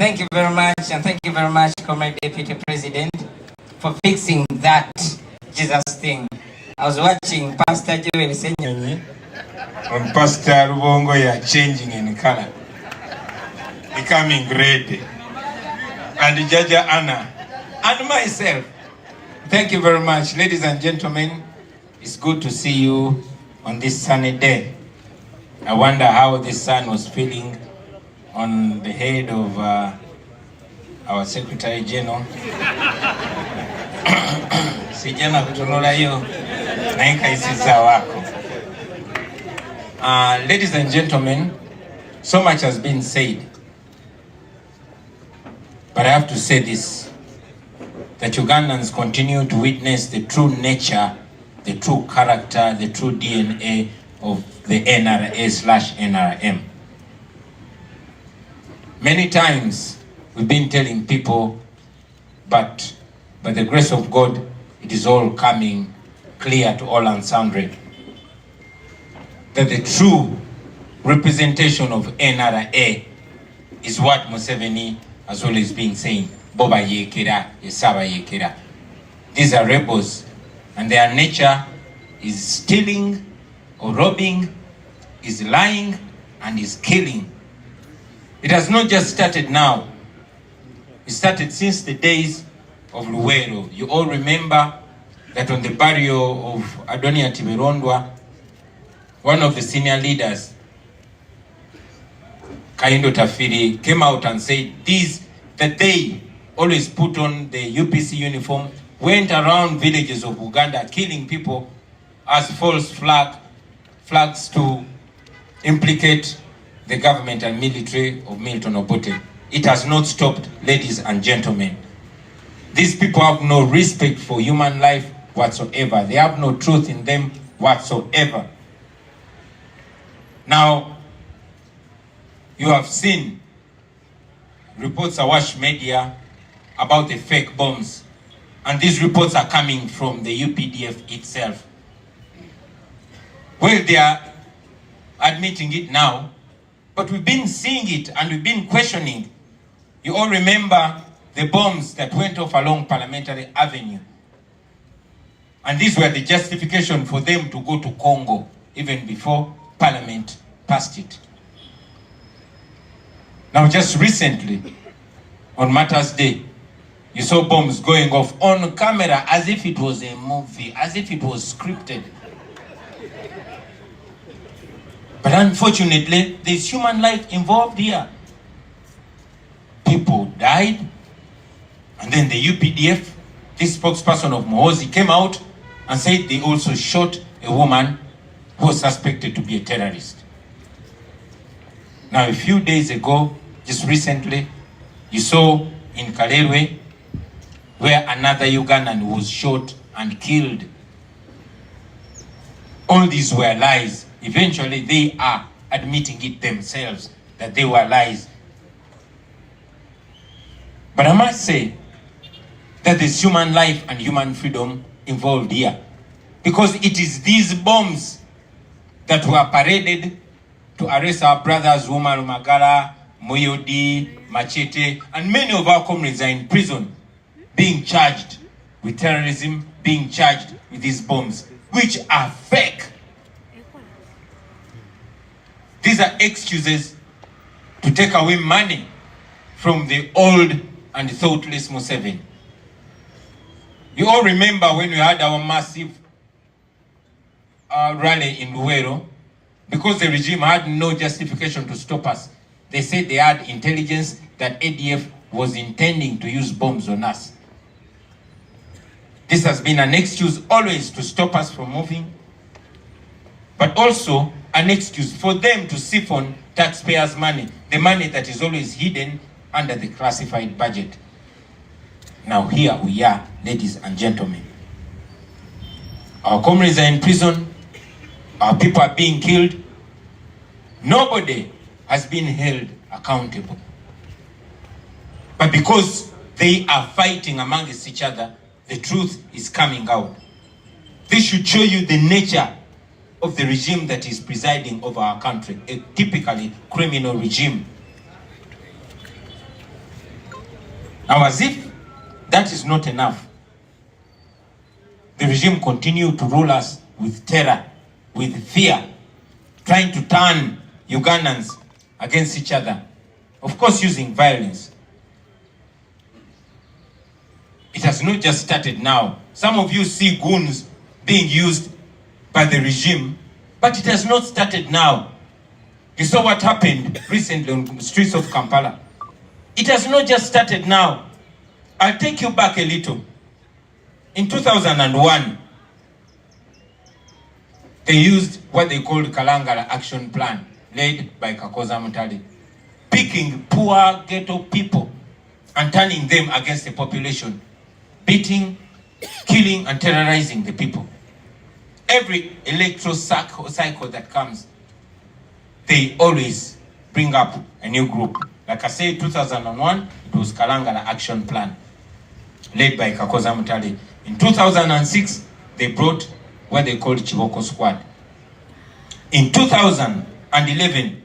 Thank you very much, and thank you very much, Comrade Deputy President, for fixing that Jesus thing. I was watching Pastor Joel Senyonyi on Pastor Rubongo, are changing in color, becoming red, and Jaja Anna, and myself. Thank you very much, ladies and gentlemen. It's good to see you on this sunny day. I wonder how the sun was feeling on the head of our Secretary General. Sijana kutonola hiyo na Alabisizza wako. Ladies and gentlemen, so much has been said, but I have to say this, that Ugandans continue to witness the true nature, the true character, the true DNA of the NRA/NRM. Many times we've been telling people, but by the grace of God, it is all coming clear to all and sundry, that the true representation of NRA is what Museveni has always been saying. Boba yekera, yesaba yekera. These are rebels, and their nature is stealing or robbing, is lying, and is killing. It has not just started now. It started since the days of Luwero. You all remember that on the burial of Adonia Tiberondwa, one of the senior leaders, Kaindo Tafiri, came out and said that they always put on the UPC uniform, went around villages of Uganda killing people as false flags to implicate the government and military of Milton Obote. It has not stopped, ladies and gentlemen. These people have no respect for human life whatsoever. They have no truth in them whatsoever. Now, you have seen reports awash media about the fake bombs, and these reports are coming from the UPDF itself. Well, they are admitting it now, but we've been seeing it and we've been questioning. You all remember the bombs that went off along Parliamentary Avenue. And these were the justification for them to go to Congo even before Parliament passed it. Now, just recently, on Martyrs' Day, you saw bombs going off on camera as if it was a movie, as if it was scripted. But unfortunately, there's human life involved here. People died, and then the UPDF, this spokesperson of Muhoozi, came out and said they also shot a woman who was suspected to be a terrorist. Now, a few days ago, just recently, you saw in Kalerwe, where another Ugandan was shot and killed. All these were lies. Eventually, they are admitting it themselves that they were lies. But I must say that there's human life and human freedom involved here, because it is these bombs that were paraded to arrest our brothers Wuma Lumagala, Moyodi, Machete, and many of our comrades are in prison, being charged with terrorism, being charged with these bombs, which are fake. These are excuses to take away money from the old and thoughtless Museveni. You all remember when we had our massive rally in Luwero, because the regime had no justification to stop us. They said they had intelligence that ADF was intending to use bombs on us. This has been an excuse always to stop us from moving, but also an excuse for them to siphon taxpayers' money, the money that is always hidden under the classified budget. Now here we are, ladies and gentlemen. Our comrades are in prison, our people are being killed. Nobody has been held accountable. But because they are fighting amongst each other, the truth is coming out. This should show you the nature of the regime that is presiding over our country, a typically criminal regime. Now, as if that is not enough, the regime continued to rule us with terror, with fear, trying to turn Ugandans against each other, of course using violence. It has not just started now. Some of you see goons being used by the regime, but it has not started now. You saw what happened recently on the streets of Kampala. It has not just started now. I'll take you back a little. In 2001, they used what they called Kalangala Action Plan, led by Kakoza Mutale, picking poor ghetto people and turning them against the population, beating, killing, and terrorizing the people. Every electoral cycle that comes, they always bring up a new group. Like I said, 2001, it was Kalangala Action Plan, led by Kakoza Mutale. In 2006, they brought what they called Chiboko Squad. In 2011,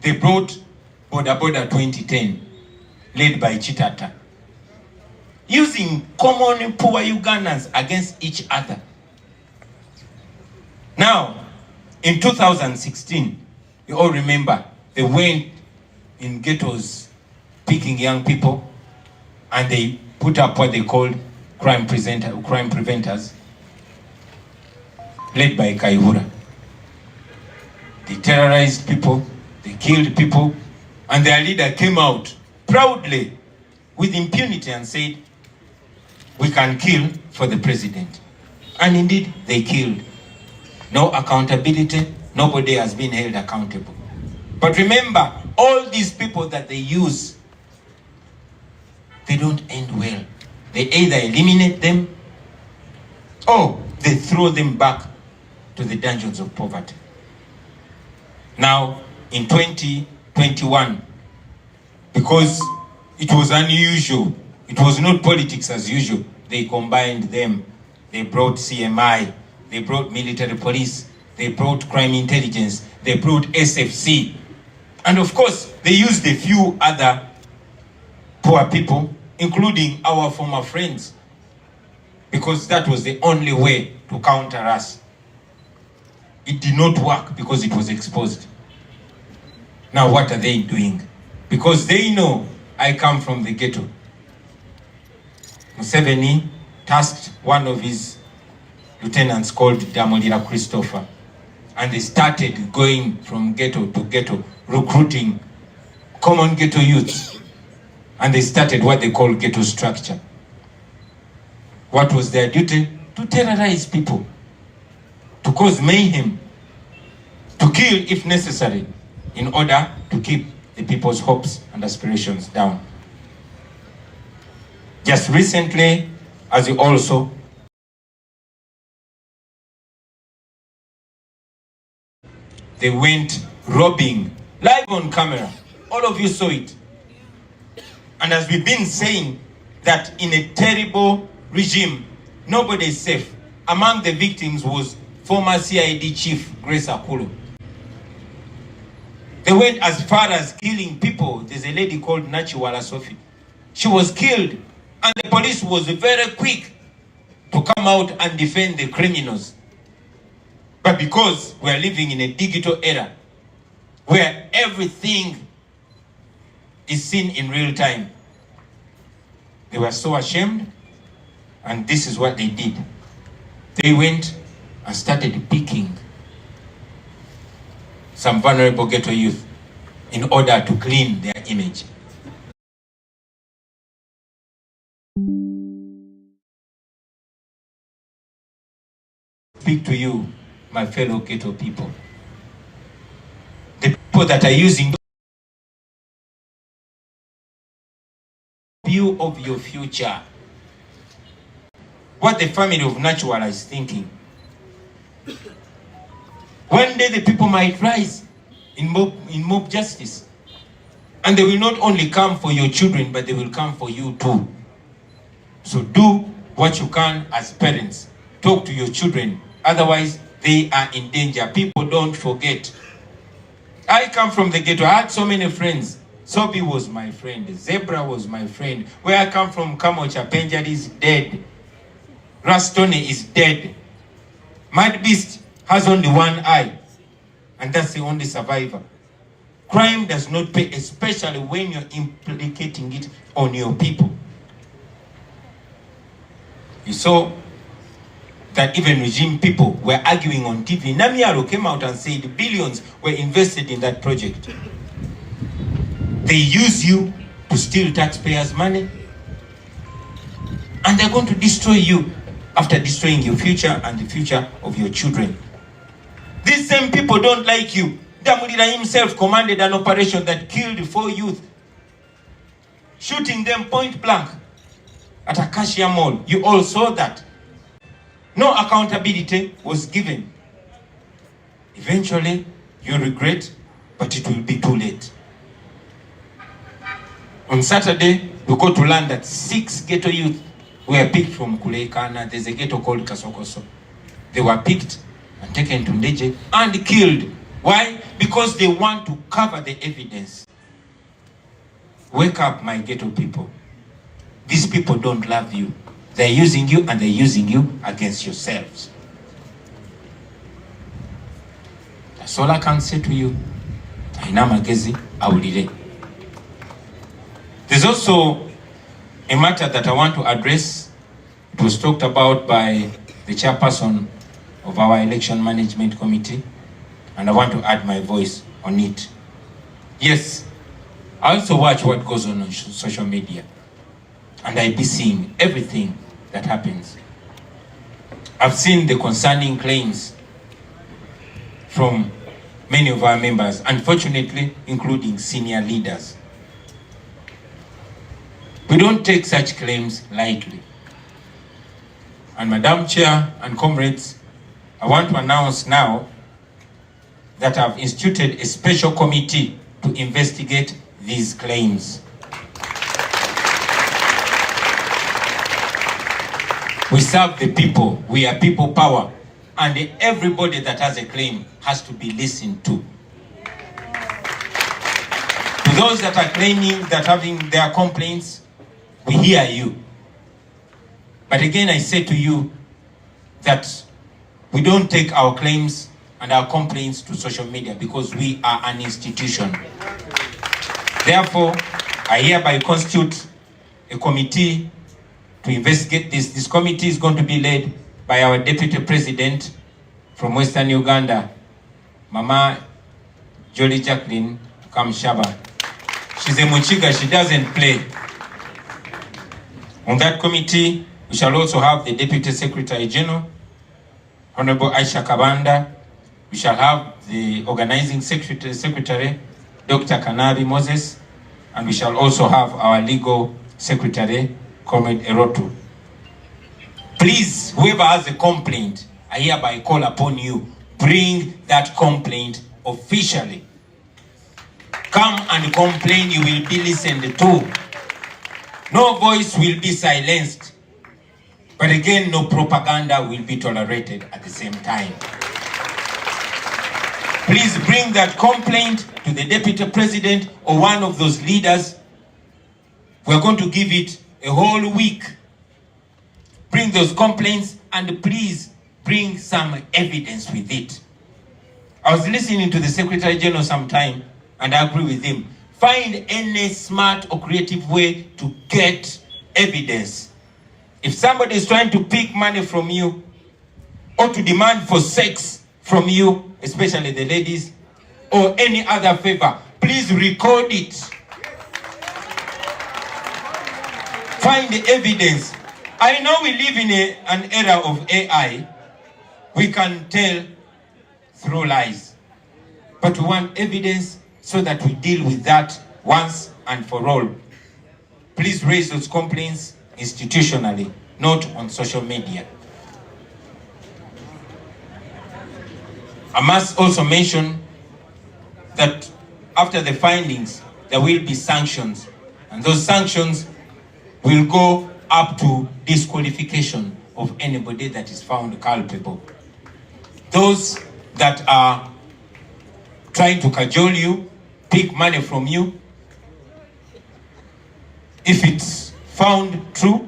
they brought Boda Boda 2010, led by Chitata, using common poor Ugandans against each other. Now, in 2016, you all remember, they went in ghettos picking young people, and they put up what they called crime preventers, led by Kaihura. They terrorized people, they killed people, and their leader came out proudly with impunity and said, we can kill for the president. And indeed, they killed. No accountability, nobody has been held accountable. But remember, all these people that they use, they don't end well. They either eliminate them or they throw them back to the dungeons of poverty. Now, in 2021, because it was unusual, it was not politics as usual, they combined them. They brought CMI, they brought military police, they brought crime intelligence, they brought SFC. And of course, they used a few other poor people, including our former friends, because that was the only way to counter us. It did not work because it was exposed. Now what are they doing? Because they know I come from the ghetto. Museveni tasked one of his lieutenants called Damolira Christopher, and they started going from ghetto to ghetto, recruiting common ghetto youths, and they started what they call ghetto structure. What was their duty? To terrorize people, to cause mayhem, to kill if necessary, in order to keep the people's hopes and aspirations down. Just recently, as you also they went robbing live on camera. All of you saw it. And as we've been saying, that in a terrible regime, nobody is safe. Among the victims was former CID chief Grace Akulu. They went as far as killing people. There's a lady called Nachiwala Sophie. She was killed, and the police was very quick to come out and defend the criminals. But because we're living in a digital era where everything is seen in real time, they were so ashamed, and this is what they did. They went and started picking some vulnerable ghetto youth in order to clean their image. Speak to you, my fellow ghetto people. The people that are using view of your future. What the family of Natural is thinking. One day the people might rise in mob justice. And they will not only come for your children, but they will come for you too. So do what you can as parents. Talk to your children. Otherwise, they are in danger. People don't forget. I come from the ghetto. I had so many friends. Sobi was my friend. Zebra was my friend. Where I come from, Kamocha, Penjari is dead. Rastone is dead. Mad Beast has only one eye, and that's the only survivor. Crime does not pay, especially when you're implicating it on your people. You saw that even regime people were arguing on TV. Namiaro came out and said billions were invested in that project. They use you to steal taxpayers' money, and they're going to destroy you after destroying your future and the future of your children. These same people don't like you. Damulira himself commanded an operation that killed 4 youth, shooting them point blank at Acacia Mall. You all saw that. No accountability was given. Eventually, you regret, but it will be too late. On Saturday, we got to learn that 6 ghetto youth were picked from Kuleikana. There's a ghetto called Kasokoso. They were picked and taken to Ndeje and killed. Why? Because they want to cover the evidence. Wake up, my ghetto people. These people don't love you. They're using you, and they're using you against yourselves. That's all I can say to you. Ainamagezi awulire. There's also a matter that I want to address. It was talked about by the chairperson of our election management committee, and I want to add my voice on it. Yes, I also watch what goes on social media, and I be seeing everything that happens. I've seen the concerning claims from many of our members, unfortunately, including senior leaders. We don't take such claims lightly. And Madam Chair and comrades, I want to announce now that I've instituted a special committee to investigate these claims. We serve the people, we are people power, and everybody that has a claim has to be listened to. To those that are claiming that having their complaints, we hear you. But again, I say to you that we don't take our claims and our complaints to social media because we are an institution. Therefore, I hereby constitute a committee to investigate this. This committee is going to be led by our Deputy President from Western Uganda, Mama Jolie Jacqueline Kamshaba. She's a Muchiga, she doesn't play. On that committee, we shall also have the Deputy Secretary General, Honorable Aisha Kabanda. We shall have the Organizing Secretary, Dr. Kanabi Moses, and we shall also have our Legal Secretary, Comrade Erotu. Please, whoever has a complaint, I hereby call upon you, bring that complaint officially. Come and complain, you will be listened to. No voice will be silenced. But again, no propaganda will be tolerated at the same time. Please bring that complaint to the Deputy President or one of those leaders. We're going to give it a whole week. Bring those complaints and please bring some evidence with it. I was listening to the Secretary General sometime and I agree with him. Find any smart or creative way to get evidence. If somebody is trying to pick money from you or to demand for sex from you, especially the ladies, or any other favor, please record it. Find the evidence. I know we live in an era of AI. We can tell through lies. But we want evidence so that we deal with that once and for all. Please raise those complaints institutionally, not on social media. I must also mention that after the findings, there will be sanctions, and those sanctions will go up to disqualification of anybody that is found culpable. Those that are trying to cajole you, pick money from you, if it's found true,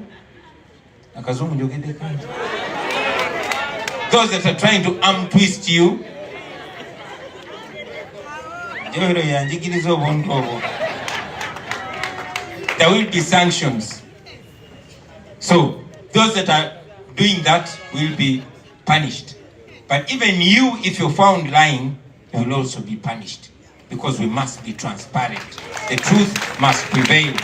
those that are trying to arm twist you, there will be sanctions. So those that are doing that will be punished. But even you, if you're found lying, you will also be punished, because we must be transparent. The truth must prevail.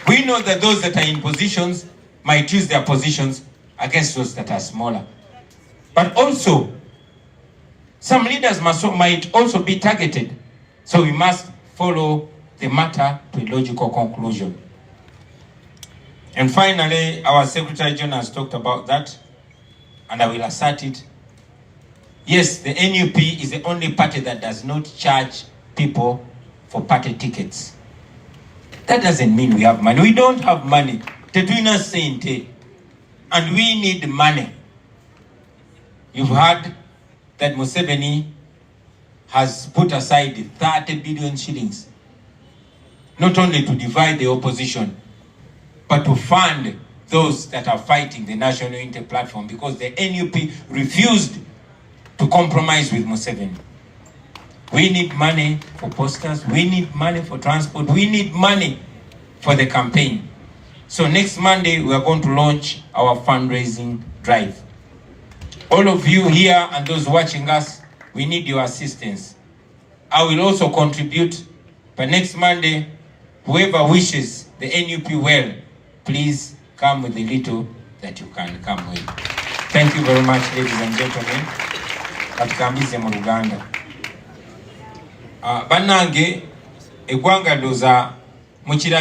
We know that those that are in positions might use their positions against those that are smaller. But also, some leaders might also be targeted. So we must follow the matter to a logical conclusion. And finally, our Secretary General has talked about that, and I will assert it. Yes, the NUP is the only party that does not charge people for party tickets. That doesn't mean we have money. We don't have money. And we need money. You've heard that Museveni has put aside 30 billion shillings, not only to divide the opposition, but to fund those that are fighting the National Unity Platform, because the NUP refused to compromise with Museveni. We need money for posters, we need money for transport, we need money for the campaign. So next Monday, we are going to launch our fundraising drive. All of you here and those watching us, we need your assistance. I will also contribute, but next Monday, whoever wishes the NUP well, please come with the little that you can come with. Thank you very much, ladies and gentlemen. Katukambize mu Uganda. Bannange, eggwanga ndoza mukira